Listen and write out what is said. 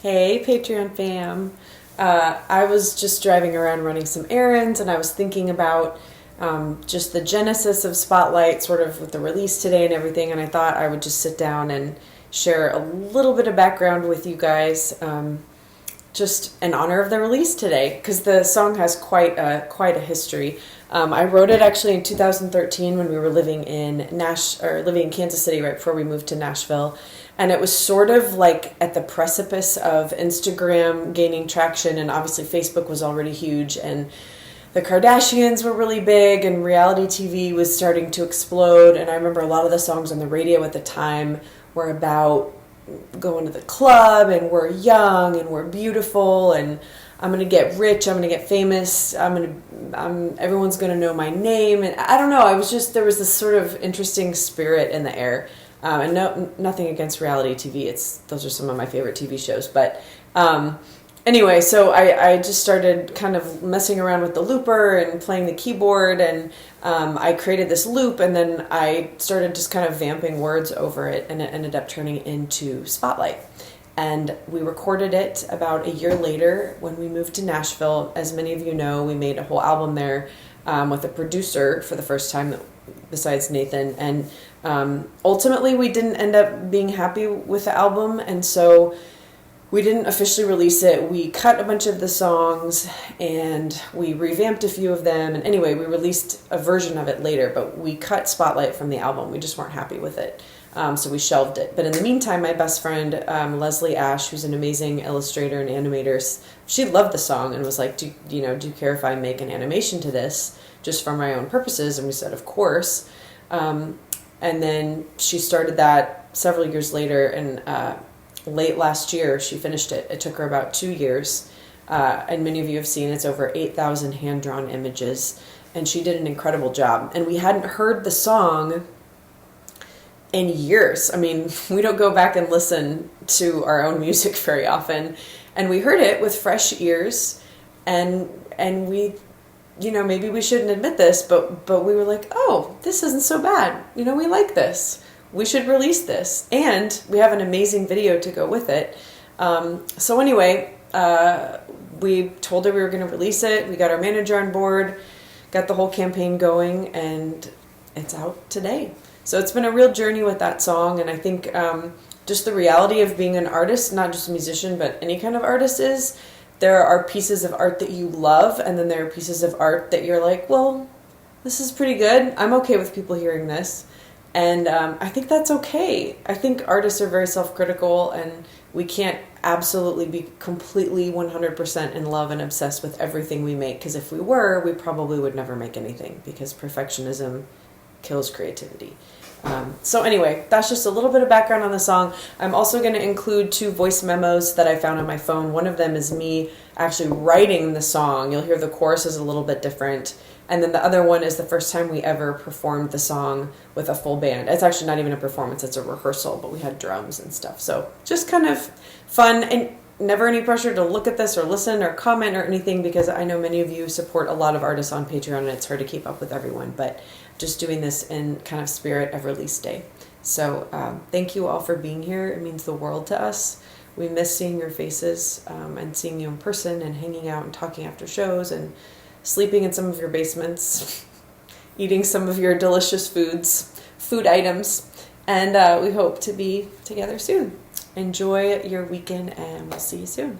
Hey, Patreon fam. I was just driving around running some errands, and I was thinking about just the genesis of Spotlight, sort of with the release today and everything, and I thought I would just sit down and share a little bit of background with you guys, just in honor of the release today, because the song has quite a history. I wrote it actually in 2013 when we were living in Kansas City right before we moved to Nashville. And it was sort of like at the precipice of Instagram gaining traction, and obviously Facebook was already huge, and the Kardashians were really big, and reality TV was starting to explode. And I remember a lot of the songs on the radio at the time were about going to the club, and we're young, and we're beautiful, and I'm going to get rich, I'm going to get famous, everyone's going to know my name. And I don't know, there was this sort of interesting spirit in the air. And nothing against reality TV. Those are some of my favorite TV shows. But anyway, so I just started kind of messing around with the looper and playing the keyboard, and I created this loop, and then I started just kind of vamping words over it, and it ended up turning into Spotlight. And we recorded it about a year later when we moved to Nashville. As many of you know, we made a whole album there with a producer for the first time besides Nathan. And ultimately, we didn't end up being happy with the album, and so we didn't officially release it. We cut a bunch of the songs, and we revamped a few of them. And anyway, we released a version of it later, but we cut Spotlight from the album. We just weren't happy with it, so we shelved it. But in the meantime, my best friend, Leslie Ash, who's an amazing illustrator and animator, she loved the song and was like, do you care if I make an animation to this just for my own purposes? And we said, of course. And then she started that several years later, and late last year she finished it. It took her about 2 years, and many of you have seen it's over 8,000 hand-drawn images, and she did an incredible job. And we hadn't heard the song in years. I mean, we don't go back and listen to our own music very often, and we heard it with fresh ears, and we, maybe we shouldn't admit this, but we were like, oh, this isn't so bad. We like this. We should release this. And we have an amazing video to go with it. So anyway, we told her we were going to release it. We got our manager on board, got the whole campaign going, and it's out today. So it's been a real journey with that song. And I think just the reality of being an artist, not just a musician, but any kind of artist, is there are pieces of art that you love, and then there are pieces of art that you're like, well, this is pretty good. I'm okay with people hearing this. And I think that's okay. I think artists are very self-critical, and we can't absolutely be completely 100% in love and obsessed with everything we make, because if we were, we probably would never make anything, because perfectionism kills creativity. So anyway, that's just a little bit of background on the song. I'm also going to include 2 voice memos that I found on my phone. One of them is me actually writing the song. You'll hear the chorus is a little bit different. And then the other one is the first time we ever performed the song with a full band. It's actually not even a performance, it's a rehearsal, but we had drums and stuff. So just kind of fun, and never any pressure to look at this or listen or comment or anything, because I know many of you support a lot of artists on Patreon, and it's hard to keep up with everyone, but just doing this in kind of spirit of release day. So thank you all for being here. It means the world to us. We miss seeing your faces and seeing you in person and hanging out and talking after shows and sleeping in some of your basements, eating some of your delicious food items, and we hope to be together soon. Enjoy your weekend, and we'll see you soon.